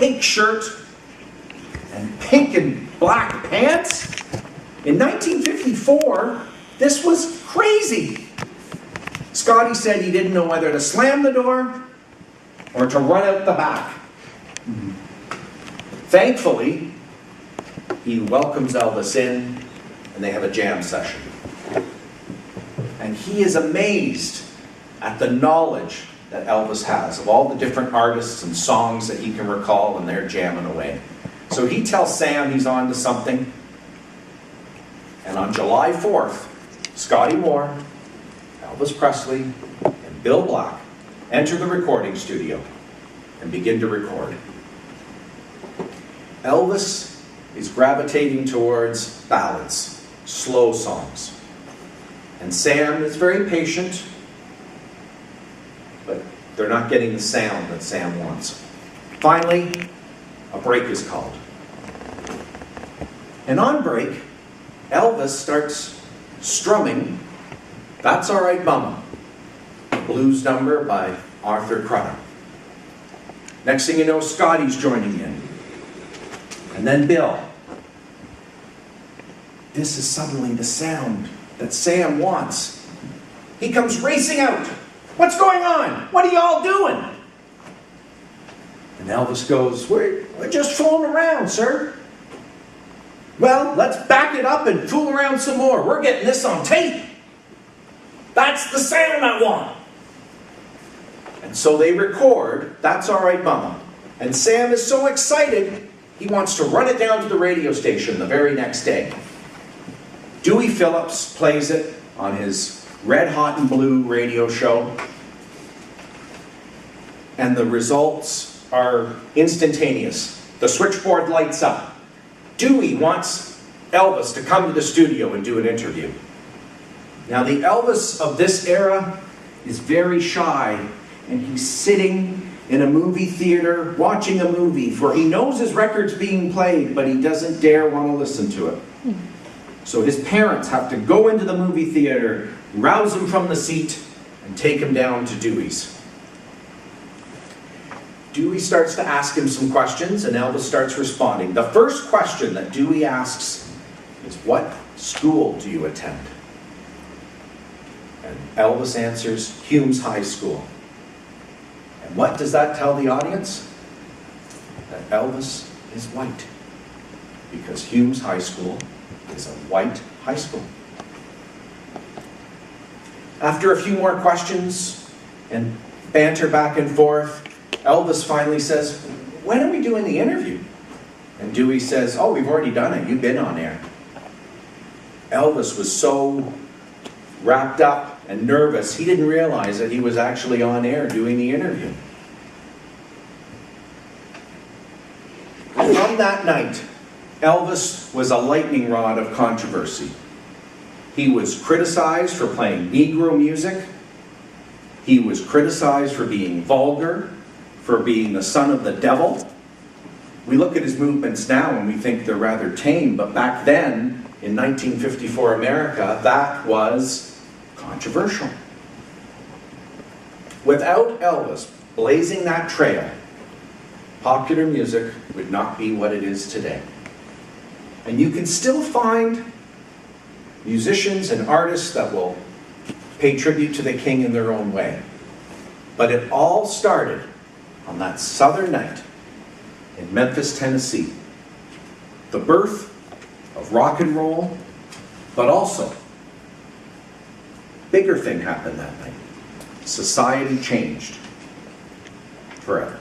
pink shirt and pink and black pants? In 1954, this was crazy. Scotty said he didn't know whether to slam the door or to run out the back. Thankfully, he welcomes Elvis in and they have a jam session. And he is amazed at the knowledge that Elvis has of all the different artists and songs that he can recall, and they're jamming away. So he tells Sam he's on to something. And on July 4th, Scotty Moore, Elvis Presley, and Bill Black enter the recording studio and begin to record. Elvis is gravitating towards ballads, slow songs. And Sam is very patient, but they're not getting the sound that Sam wants. Finally, a break is called. And on break, Elvis starts strumming "That's All Right Mama," a blues number by Arthur Crudup. Next thing you know, Scotty's joining in. And then Bill. This is suddenly the sound that Sam wants. He comes racing out. "What's going on? What are y'all doing?" And Elvis goes, We're just fooling around, sir." "Well, let's back it up and fool around some more. We're getting this on tape. That's the sound I want." And so they record "That's All Right Mama." And Sam is so excited, he wants to run it down to the radio station the very next day. Dewey Phillips plays it on his Red Hot and Blue radio show. And the results are instantaneous. The switchboard lights up. Dewey wants Elvis to come to the studio and do an interview. Now, the Elvis of this era is very shy, and he's sitting in a movie theater watching a movie, for he knows his record's being played, but he doesn't dare want to listen to it. So his parents have to go into the movie theater, rouse him from the seat, and take him down to Dewey's. Dewey starts to ask him some questions, and Elvis starts responding. The first question that Dewey asks is, "What school do you attend?" And Elvis answers, "Humes High School." And what does that tell the audience? That Elvis is white. Because Humes High School is a white high school. After a few more questions and banter back and forth, Elvis finally says, "When are we doing the interview?" And Dewey says, "Oh, we've already done it. You've been on air." Elvis was so wrapped up and nervous, he didn't realize that he was actually on air doing the interview. From that night, Elvis was a lightning rod of controversy. He was criticized for playing Negro music. He was criticized for being vulgar, for being the son of the devil. We look at his movements now and we think they're rather tame, but back then, in 1954 America, that was controversial. Without Elvis blazing that trail, popular music would not be what it is today. And you can still find musicians and artists that will pay tribute to the king in their own way. But it all started on that southern night in Memphis, Tennessee. The birth of rock and roll, but also, bigger thing happened that night. Society changed forever.